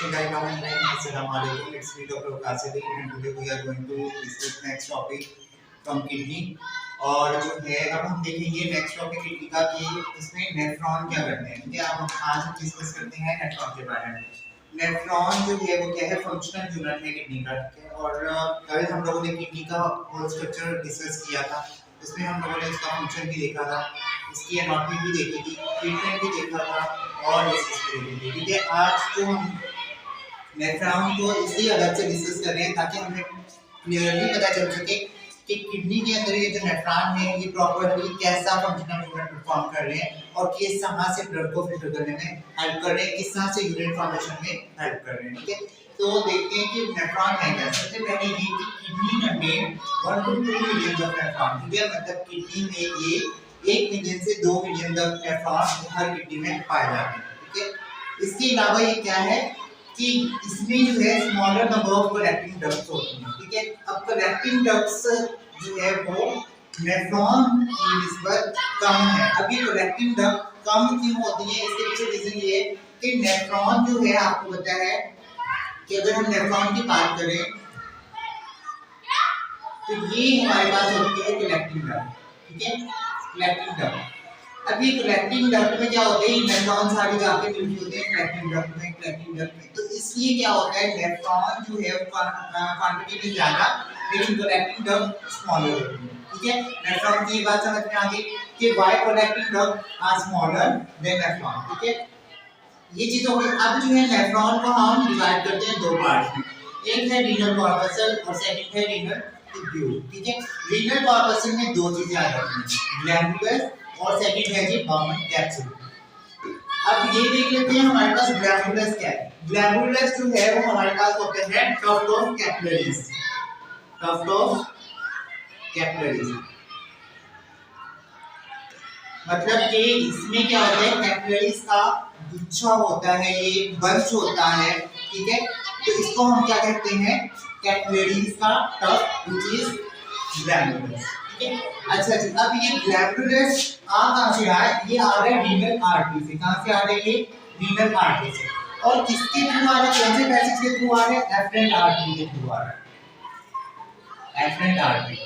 Assalamualaikum. It's me Dr. Kasidi and today we are going to discuss next topic from kidney. और जो है अब हम देखेंगे नेक्स्ट टॉपिक किडनी का कि इसमें नेफ्रॉन क्या करते हैं। ठीक है, अब हम आज डिस्कस करते हैं नेफ्रॉन के बारे में। नेफ्रॉन जो है वो क्या है, फंक्शनल यूनिट है किडनी का। ठीक है, और कल हम लोगों ने किडनी का होल स्ट्रक्चर डिस्कस किया था, उसमें हम लोगों ने इसका फंक्शन भी देखा था, इसकी एनाटॉमी भी देखी थी, ट्रीटमेंट भी देखा था और डिस्कस भी देखी थी। ठीक है, आज जो हम नेफ्रॉन को इसलिए अलग से डिस्कस कर रहे हैं ताकि हमें क्लियरली पता चल सके कि किडनी के अंदर ये जो नेफ्रॉन है ये प्रॉपर्ली कैसा फंक्शनल यूनिट परफॉर्म कर रहे हैं और किस तरह से ब्लड को फिल्टर करने में हेल्प कर रहे हैं, किस तरह से यूरिन फॉर्मेशन में हेल्प कर रहे हैं। ठीक है, तो देखते हैं कि नेफ्रॉन है क्या। सबसे पहले ये कि kidney contain 1 to 2 million of nephron. ठीक है, मतलब किडनी में ये 1 मिलियन से 2 मिलियन तक नेफ्रॉन हर किडनी में पाए जाते हैं। ठीक है, इसके अलावा ये क्या है कि इसमें जो है smaller number of collecting ducts होती हैं। ठीक है, अब कलेक्टिंग डक्ट्स जो है वो नेफ्रॉन की निस्बत कम है। अब ये कलेक्टिंग डक्ट कम क्यों होती है, इसके पीछे रीजन ये है कि नेफ्रॉन जो है आपको पता है कि अगर हम नेफ्रॉन की बात करें तो ये हमारे पास होती है कलेक्टिंग डक्ट। ठीक है, कलेक्टिंग डक्ट। अब ये कलेक्टिंग डक्ट में क्या होता है, ये नेफ्रॉन सारे जाके मिलते होते हैं कलेक्टिंग डक्ट में। कलेक्टिंग डक्ट में तो इसलिए क्या होता है, नेफ्रॉन जो है क्वांटिटी में ज्यादा लेकिन कलेक्टिंग डक्ट स्मॉलर होती है। ठीक है, नेफ्रॉन की बात समझ में आ गई कि why collecting duct are smaller than nephron. ठीक है, ये चीज हो गई। अब जो है नेफ्रॉन को हम डिवाइड करते हैं दो पार्ट्स में, एक है रीनल कॉर्पस्कल और सेकंड है रीनल ट्यूब्यूल। ठीक है, रीनल कॉर्पस्कल में दो चीजें आ जाती हैं, ग्लैंडुलर और सेकंड है जी बाउमन कैप्सूल। अब ये देख लेते हैं हमारे पास ग्लैंडुलस क्या है। ग्लैंडुलस जो है वो हमारे पास होते हैं tuft of capillaries. Tuft of capillaries मतलब कि इसमें क्या होता है, कैपिलरीज का गुच्छा होता है, ये बंच होता है। ठीक है, तो इसको हम क्या कहते हैं, कैपिलरीज का टफ्ट व्हिच इज ग्लैंडुलस। अच्छा जी, अब ये ग्लैंडुलस कहां से आ रहा है, ये आ रहा है रीनल आर्टरी से। कहां से आ रहा है ये, रीनल आर्टरी से। और किसके थ्रू आ रहा है, कौन से पैसेज के थ्रू आ रहा है, एफरेंट आर्टरी के थ्रू आ रहा है। एफरेंट आर्टरी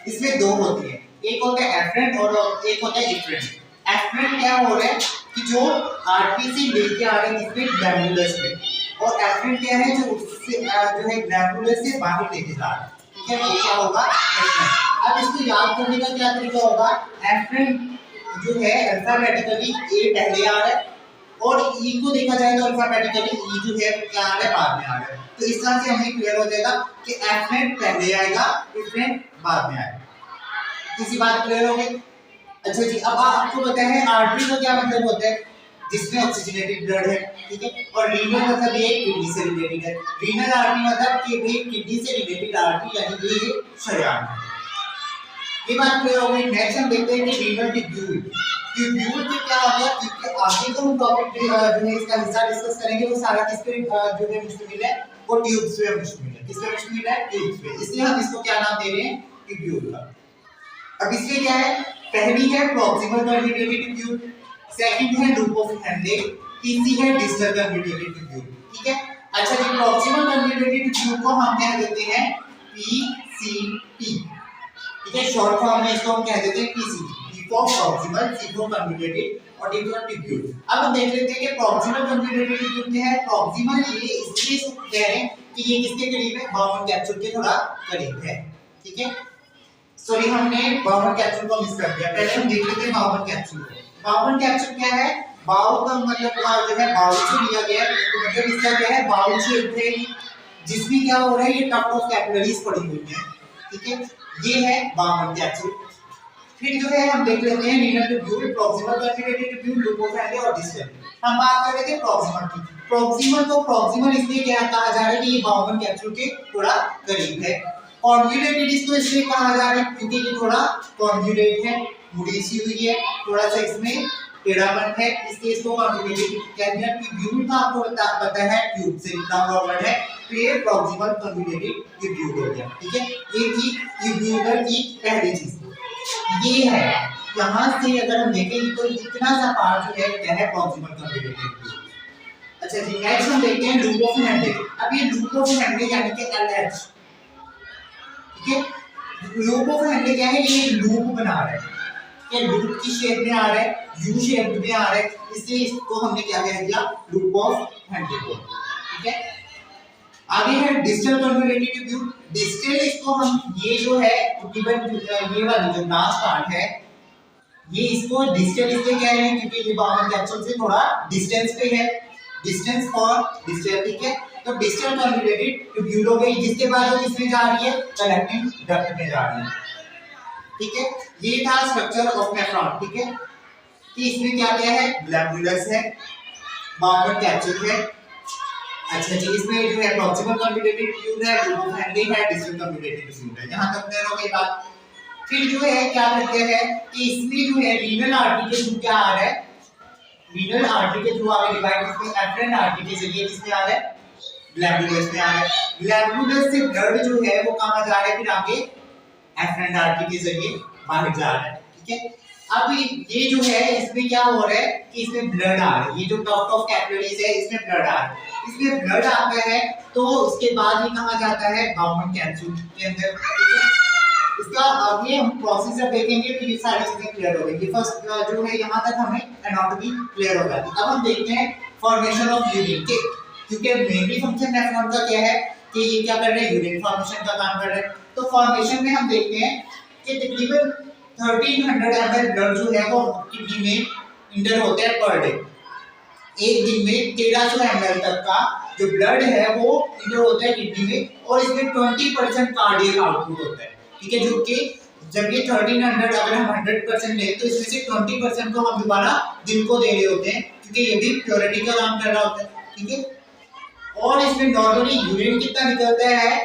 इसमें दो होती है, एक होता है एफरेंट और एक होता है इफरेंट। एफरेंट क्या हो रहा है कि जो आर्टरी से लेके आ रहे हैं किसमें, ग्लैंडुलस में, और एफरेंट क्या है जो उससे जो है ग्लैंडुलस से बाहर लेके जा रहा है। ठीक है, वो क्या होगा, एफरेंट। अब इसको याद करने का क्या तरीका होगा, एफरेंट जो है अल्फाबेटिकली ए पहले आ रहा है और ई को देखा जाए तो अल्फाबेटिकली ई जो है क्या आ रहा है, बाद में आ रहा है। तो इस तरह से हमें क्लियर हो जाएगा कि एफरेंट पहले आएगा, इफरेंट बाद में आएगा। किसी बात क्लियर हो गई। अच्छा जी, अब आपको पता है आर्टरी का क्या मतलब होता है, जिसमें ऑक्सीजनेटेड ब्लड है। ठीक है, और रीनल मतलब ये किडनी से रिलेटेड है। रीनल आर्टरी मतलब कि भाई किडनी से रिलेटेड आर्टरी यानी ये शरीयान है। ये बात क्लियर हो गई। नेक्स्ट हम देखते हैं कि रीनल ट्यूब्यूल। ट्यूब्यूल के क्या हो गया, क्योंकि आगे जो हम टॉपिक जो है इसका हिस्सा डिस्कस करेंगे वो सारा किस पे जो है मुश्तमिल है, वो ट्यूब्स पे मुश्तमिल है। किस पे मुश्तमिल है, ट्यूब्स पे। इसलिए हम इसको क्या नाम दे रहे हैं, ट्यूब्यूल का। अब इसमें क्या है, पहली है प्रॉक्सिमल कन्वर्जेंट ट्यूब्यूल, सेकंड है लूप ऑफ हैंडे, तीसरी है डिस्टल कन्वर्जेंट ट्यूब्यूल। ठीक है, अच्छा जी, प्रॉक्सिमल कन्वर्जेंट ट्यूब्यूल को हम क्या कहते हैं, पीसीटी। ठीक है, शॉर्ट फॉर्म में इसको हम कह देते हैं PCT, P for proximal, C for convergent और डी फॉर ट्यूब्यूल। अब हम देख लेते हैं कि प्रॉक्सिमल कन्वर्जेंट ट्यूब्यूल क्या है। प्रॉक्सिमल ये इसलिए कह रहे हैं कि ये किसके करीब है, बाउमन कैप्सूल के थोड़ा करीब है। ठीक है, सॉरी हमने बाउमन कैप्सूल को मिस कर दिया, पहले हम देख लेते हैं बाउमन कैप्सूल। बाउमन कैप्सूल क्या है, बाउल का मतलब जो है बाउल से लिया गया है, तो मतलब इसका क्या है, बाउल शेप है जिसमें क्या हो रहा है, ये टफ्ट ऑफ कैपिलरीज पड़ी हुई है। ठीक है, ये है बाउमन कैप्सूल। फिर जो है हम देख लेते हैं renal tubule, proximal convergent tubule, loop of Henle और डिस्टल। हम बात कर रहे थे प्रॉक्सिमल की। प्रॉक्सिमल को प्रॉक्सिमल इसलिए क्या कहा जा रहा है कि ये बाउमन कैप्सूल के थोड़ा करीब है। कॉन्जुगेटेड इसको इसलिए कहा जा रहा है क्योंकि ये थोड़ा कॉन्जुगेट है, मुड़ी सी हुई है, थोड़ा सा इसमें टेढ़ापन है, इसलिए इसको कॉन्जुगेटेड कहते हैं। ट्यूब्यूल का आपको पता है ट्यूब से निकला हुआ वर्ड है, तो ये प्रॉक्सिमल कन्वर्जेंट ट्यूब्यूल हो गया। ठीक है, ये थी ट्यूब्यूलर की पहली चीज। ये है यहाँ से अगर हम देखें तो इतना सा पार्ट जो है क्या है, प्रॉक्सिमल कन्वर्जेंट ट्यूब्यूल। अच्छा जी, नेक्स्ट हम देखते हैं लूप ऑफ हेनरी। अब ये लूप ऑफ हेनरी यानी कि LH, ठीक है। लूप ऑफ हेनरी क्या है, ये लूप बना रहा है, ये लूप की शेप में आ रहा है, यू शेप में आ रहा है, इसलिए इसको हमने क्या कह दिया, लूप ऑफ हेनरी को, ठीक है। आगे है डिजिटल कन्वोल्यूटेड ट्यूब। डिजिटल इसको हम, ये जो है इवन ये वाली जो लास्ट पार्ट है, ये इसको डिजिटल इसलिए कह रहे हैं क्योंकि ये बाउंड कैप्सूल से थोड़ा डिस्टेंस पे है, डिस्टेंस फॉर डिजिटल, ठीक है। तो डिजिटल कन्वोल्यूटेड ट्यूब हो गई, जिसके बाद वो किसमें जा रही है, कलेक्टिंग डक्ट में जा रही है, ठीक है। ये था स्ट्रक्चर ऑफ नेफ्रॉन, ठीक है, कि इसमें क्या क्या है, ग्लैंडुलस है, बाउंड कैप्सूल है, अच्छा जी, इसमें जो है प्रॉक्सिमल कन्वोल्यूटेड ट्यूब है, लूप ऑफ हेनरी है, डिजिटल कन्वोल्यूटेड ट्यूब है, यहां तक क्लियर हो गई बात। फिर जो है क्या करते हैं कि इसमें जो है रीनल आर्टरी के थ्रू क्या आ रहा है, रीनल आर्टरी के थ्रू आगे डिवाइड इसमें एफरेंट आर्टरी के जरिए किसमें आ रहा है, ग्लैंडुलस में आ रहा है। ग्लैंडुलस से ब्लड जो है वो कहां जा रहा है, फिर आगे एफरेंट आर्टरी के जरिए बाहर जा रहा है, ठीक है। अब ये जो है इसमें क्या हो रहा है कि इसमें ब्लड आ रहा है, ये जो टॉप ऑफ कैपिलरीज है इसमें ब्लड आ रहा है, इसमें ब्लड आता है तो उसके बाद ये कहां जाता है, बाउंड कैप्सूल के अंदर, ठीक है। इसका आगे हम प्रोसेस जब देखेंगे तो ये सारी चीजें क्लियर हो गई। फर्स्ट जो है यहाँ तक हमें एनाटॉमी क्लियर हो जाती है। अब हम देखते हैं फॉर्मेशन ऑफ यूरिन के, क्योंकि मेनली फंक्शन नेफ्रॉन का क्या है कि ये क्या कर रहे हैं, यूरिन फॉर्मेशन का काम कर रहे हैं। तो फॉर्मेशन में हम देखते हैं कि तकरीबन 1300 ml ब्लड जो है वो किडनी में इंटर होता है पर डे। एक दिन में 1300 ml तक का जो ब्लड है वो इंटर होता है किडनी में, और इसमें 20% कार्डियक आउटपुट होता है, ठीक है। जो कि जब ये 1300 अगर हम 100% ले तो इसमें से 20% को हम दोबारा दिन को दे रहे होते हैं, क्योंकि ये भी प्योरिटी का काम कर रहा होता है, ठीक है। और इसमें नॉर्मली यूरिन कितना निकलता है,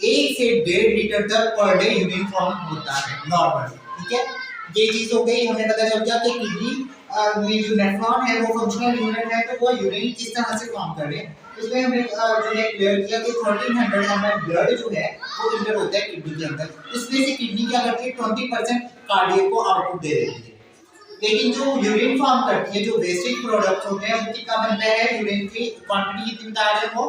1 से 1.5 लीटर तक पर डे यूरिन फॉर्म होता है नॉर्मल, ठीक है। ये चीज हो गई, हमें पता चल गया कि किडनी में जो नेफ्रॉन है वो फंक्शनल यूनिट है, तो वो यूरिन किस तरह से काम कर रहे हैं। इसमें हमने जो है क्लियर किया कि 1300 ml ब्लड जो है वो इंटर होता है किडनी के अंदर, उसमें से किडनी क्या करती है 20% कार्डियक को आउटपुट दे देती है। लेकिन जो यूरिन फॉर्म करती है, जो वेस्टेज प्रोडक्ट्स होते हैं वो कितना बनता है, यूरिन की क्वांटिटी कितनी बता रहे हैं वो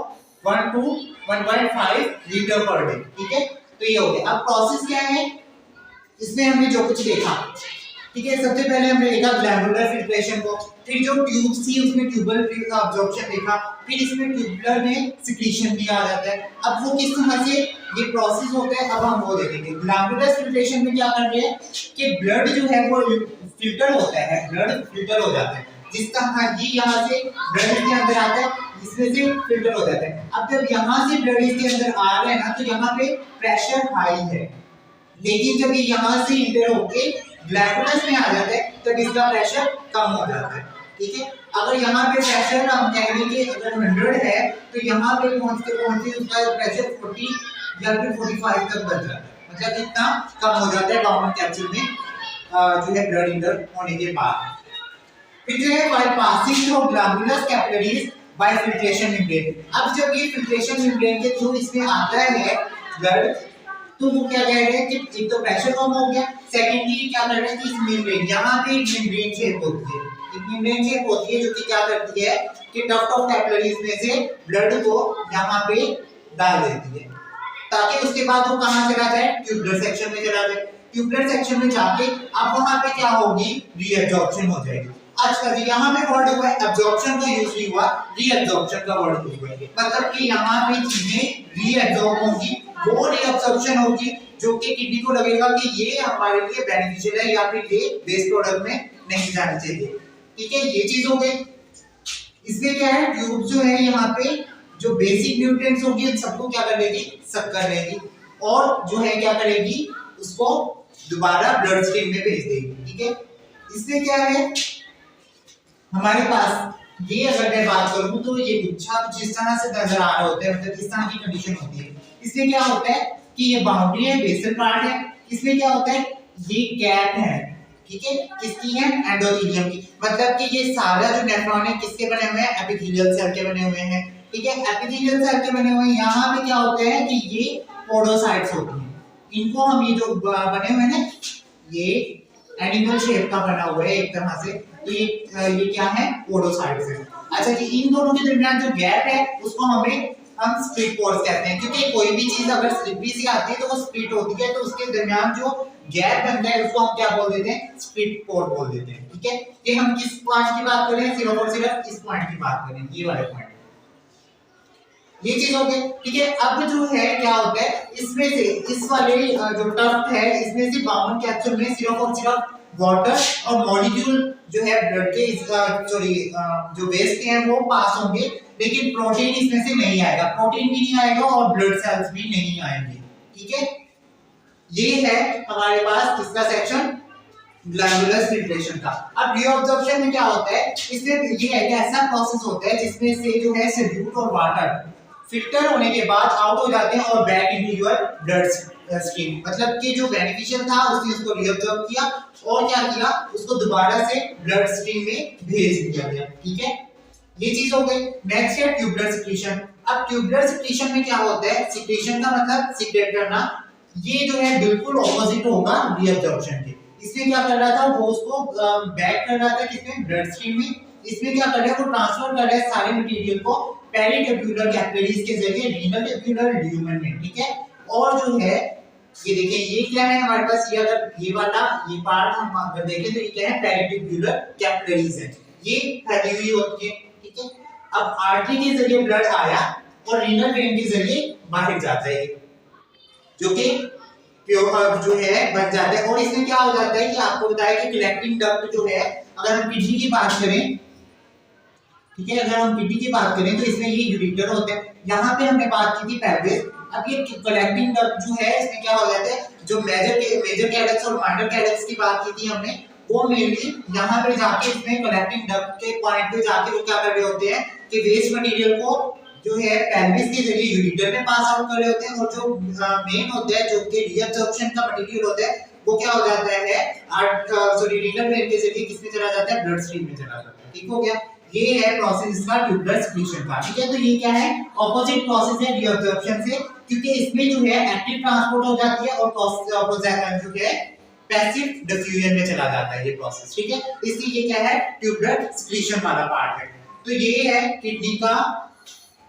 1 to 1.5 लीटर पर डे, ठीक है। तो ये हो गया। अब प्रोसेस क्या है, इसमें हमने जो कुछ देखा, ठीक है। सबसे पहले हमने देखा ग्लैंडुलर फिल्ट्रेशन को, फिर जो ट्यूब्स थी उसमें ट्यूबल अब्जॉर्प्शन देखा, फिर इसमें ट्यूबुलर में सिक्रीशन भी आ जाता है। अब वो किस तरह से ये प्रोसेस होता है, अब हम वो देखेंगे। ग्लैंडुलर फिल्ट्रेशन में क्या कर रहे हैं कि ब्लड जो है वो फिल्टर होता है, ब्लड फिल्टर हो जाता है, जिस तरह ये यहाँ से ब्लड इसके अंदर आता है, इसमें से फिल्टर हो जाता है। अब जब यहाँ से ब्लड इसके अंदर आ रहा है ना, तो यहाँ पे प्रेशर हाई है, लेकिन जब ये यहाँ से इंटर होके ग्लैंडुलस में आ जाता है तब इसका प्रेशर कम हो जाता है, ठीक है। अगर यहाँ पे प्रेशर हम कह लें कि अगर 100 है तो यहाँ पे पहुँचते पहुँचते उसका प्रेशर 40 या फिर 45 तक बच जाता है, मतलब इतना कम हो जाता है बाउंड कैप्सूल में जो है ब्लड इंटर होने के बाद। फिर जो है by passing through glomerular capillaries by filtration membrane. अब जब ये फिल्ट्रेशन मेम्ब्रेन के थ्रू इसमें आता है ब्लड, तो वो क्या कह रहे हैं कि एक तो प्रेशर कम हो गया, सेकेंडली क्या कर रहे हैं कि इस मेम्ब्रेन, यहाँ पे एक मेम्ब्रेन शेप होती है, एक मेम्ब्रेन शेप होती है जो कि क्या करती है कि डक्ट ऑफ कैपिलरीज में से ब्लड को यहाँ पे डाल देती है, ताकि उसके बाद वो कहाँ चला जाए, ट्यूबुलर सेक्शन में चला जाए। ट्यूबुलर सेक्शन में जाके अब वहाँ पे क्या होगी, रीअब्जॉर्प्शन हो जाएगी। अच्छा जी, यहाँ पे वर्ड हुआ है एब्जॉर्प्शन का यूज नहीं हुआ, रीअब्जॉर्प्शन का वर्ड यूज हुआ है, मतलब कि यहाँ पे चीजें रीअब्जॉर्ब होंगी, वो रीअब्जॉर्प्शन होगी जो कि किडनी को लगेगा कि ये हमारे लिए बेनिफिशियल है या फिर ये वेस्ट प्रोडक्ट में नहीं जाना चाहिए, ठीक है। ये चीज हो गई। इसमें क्या है, ट्यूब जो है यहाँ पे जो बेसिक न्यूट्रिएंट्स होंगे उन सबको क्या कर लेगी, सक कर लेगी, और जो है क्या करेगी, उसको दोबारा ब्लड स्ट्रीम में भेज देगी, ठीक है। इसमें क्या है हमारे पास, ये अगर मैं बात करूं तो ये गुच्छा कुछ इस तरह से नजर आ रहा होता है, मतलब इस तरह की कंडीशन होती है। इसमें क्या होता है कि ये बाउंड्री है, बेसल पार्ट है, इसमें क्या होता है, ये कैप है, ठीक है, किसकी है, एंडोथेलियम की, मतलब कि ये सारा जो नेफ्रॉन है किसके बने हुए हैं, एपिथेलियल सेल के बने हुए हैं, ठीक है। एपिथेलियल सेल के बने हुए हैं, यहाँ पे क्या होते हैं कि ये पोडोसाइट्स होती हैं, इनको हम ये जो बने हुए हैं ना, ये एनिमल शेप का बना हुआ है एक तरह से, तो ये क्या है, पोडोसाइट्स है। अच्छा जी, इन दोनों के दरमियान जो गैप है उसको हम स्प्लिट पोर्स कहते हैं, क्योंकि कोई भी चीज अगर स्लिपरी सी आती है तो वो स्प्लिट होती है, तो उसके दरमियान जो गैप बनता है उसको हम क्या बोल देते हैं, स्प्लिट पोर बोल देते हैं। ठीक है, ये हम किस पॉइंट की बात कर रहे हैं, सिर्फ और सिर्फ इस पॉइंट की बात कर रहे हैं, ये वाले पॉइंट, ये चीज हो गई। ठीक है, अब जो है क्या होता है, इसमें से इस वाले जो टफ्ट है इसमें से बाउंड कैप्सूल में सिर्फ और सिर्फ वाटर और मॉलिक्यूल जो है ब्लड के सॉरी जो वेस्ट के हैं वो पास होंगे, लेकिन प्रोटीन इसमें से नहीं आएगा, प्रोटीन भी नहीं आएगा और ब्लड सेल्स भी नहीं आएंगे। ठीक है, ये है हमारे पास किसका सेक्शन, ग्लैंडुलर फिल्ट्रेशन का। अब रीअब्जॉर्प्शन में क्या होता है, इसमें ये है कि ऐसा प्रोसेस होता है जिसमें से जो है सॉल्यूट और वाटर फिल्टर होने के बाद आउट हो जाते हैं और back into your blood stream, मतलब कि जो बेनिफिशियल था उसने उसको रीअब्जॉर्ब किया और क्या किया, उसको दोबारा से ब्लड स्ट्रीम में भेज दिया गया। ठीक है, ये चीज हो गई। नेक्स्ट है ट्यूबुलर सिक्रीशन। अब ट्यूबुलर सिक्रीशन में क्या होता है, सिक्रीशन का मतलब सीक्रेट करना, ये जो है बिल्कुल ऑपोजिट होगा रीअब्जॉर्प्शन के। इसमें क्या कर रहा था, वो उसको बैक कर रहा था किसमें, ब्लड स्ट्रीम में। इसमें क्या कर रहा है, वो ट्रांसफर कर रहा है सारे मटेरियल को पेरिट्यूबुलर कैपिलरीज के जरिए रीनल ट्यूबुलर ल्यूमेन में। ठीक है, और जो है ये देखिए, ये क्या है हमारे पास, ये अगर ये वाला ये पार्ट हम अगर देखें तो ये क्या है, पेरिट्यूबुलर कैपिलरीज है, ये फैली हुई होती है। ठीक है, अब आर्टरी के जरिए ब्लड आया और रीनल वेन के जरिए बाहर जाता है, जो कि प्योर जो है बन जाता है। और इसमें क्या हो जाता है कि आपको बताया कि कलेक्टिंग डक्ट जो है, अगर हम किडनी की बात करें, ठीक है, अगर हम किडनी की बात करें तो इसमें ये यूरिटर होते हैं। यहाँ पे हमने बात की थी पेल्विस, अब ये कलेक्टिंग डक्ट जो है इसमें क्या हो जाता है, जो मेजर कैडेक्स और माइनर कैडेक्स की बात की थी हमने, वो मेनली यहाँ पे जाके इसमें कलेक्टिंग डक्ट के पॉइंट पे जाके वो क्या कर रहे होते हैं कि वेस्ट मटेरियल को जो है पेल्विस के जरिए यूरिटर में पास आउट कर रहे होते हैं, और जो मेन होता है जो कि रीअब्जॉर्प्शन का मटेरियल होता है वो क्या हो जाता है सॉरी रीनल वेन के जरिए किसमें चला जाता है, ब्लड स्ट्रीम में चला जाता है। ठीक हो गया, ये है प्रोसेस इसका ट्यूबुलर सिक्रीशन का। ठीक है, तो ये क्या है, ऑपोजिट प्रोसेस है रीअब्जॉर्प्शन से, क्योंकि इसमें जो है एक्टिव ट्रांसपोर्ट हो जाती है और ऑपोजिट जो है पैसिव डिफ्यूजन में चला जाता है ये प्रोसेस। ठीक है, इसलिए ये क्या है, ट्यूबुलर सिक्रीशन वाला पार्ट है। तो ये है किडनी का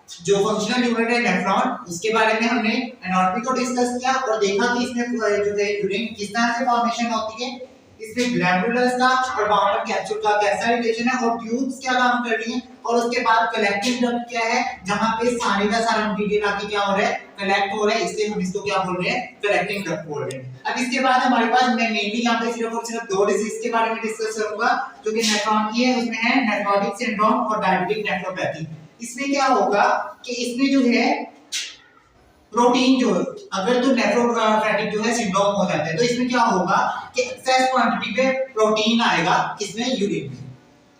जो फंक्शनल यूनिट है नेफ्रॉन, उसके बारे में हमने एनाटॉमी को डिस्कस किया और देखा कि इसमें जो है यूरिन किस तरह से फॉर्मेशन होती है, इसमें ग्लैंडुलर्स का और बाउंडर कैप्सूल का कैसा रिलेशन है, और ट्यूब्स क्या काम कर रही हैं, और उसके बाद कलेक्टिंग डक्ट क्या है, जहां पे सारे का सारा मटेरियल आके क्या हो रहा है, कलेक्ट हो रहा है, इसलिए हम इसको क्या बोल रहे हैं, कलेक्टिंग डक्ट बोल रहे हैं। अब इसके बाद हमारे पास मैं मेनली यहां पे सिर्फ और सिर्फ दो डिजीज के बारे में डिस्कस करूंगा जो कि नेफ्रॉन की है, उसमें है नेफ्रोटिक सिंड्रोम और डायबिटिक नेफ्रोपैथी। इसमें क्या होगा कि इसमें जो है प्रोटीन जो अगर तो नेफ्रोपैथिक जो है सिंड्रोम हो जाता है, तो इसमें क्या होगा कि एक्सेस क्वांटिटी पे प्रोटीन आएगा किसमें, यूरिन में,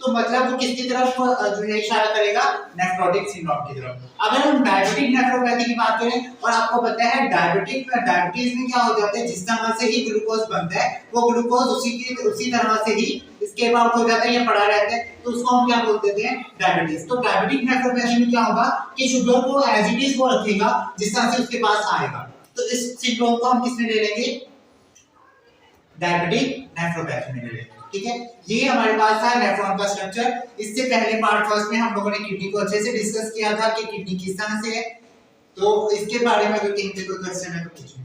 तो मतलब वो किसकी तरफ जो है इशारा करेगा, नेफ्रोटिक सिंड्रोम की तरफ। अगर हम डायबिटिक नेफ्रोपैथी की बात करें, और आपको पता है डायबिटीज में क्या हो जाता है, जिस तरह से ही ग्लूकोज बनता है वो ग्लूकोज उसी तरह से ही इसके बाद हो जाता है, ये पड़ा रहता है, तो उसको हम क्या बोल देते हैं, डायबिटीज। तो डायबिटिक नेफ्रोपैथी में क्या होगा कि शुगर को एज इट इज वो रखेगा जिस तरह से उसके पास आएगा, तो इस सिंड्रोम को हम किसमें ले लेंगे, डायबिटिक नेफ्रोपैथी में ले लेंगे। ठीक है, ये हमारे पास था नेफ्रॉन का स्ट्रक्चर। इससे पहले पार्ट फर्स्ट में हम लोगों ने किडनी को अच्छे से डिस्कस किया था कि किडनी किस तरह से है, तो इसके बारे में अगर कहीं पे कोई क्वेश्चन है तो पूछिए।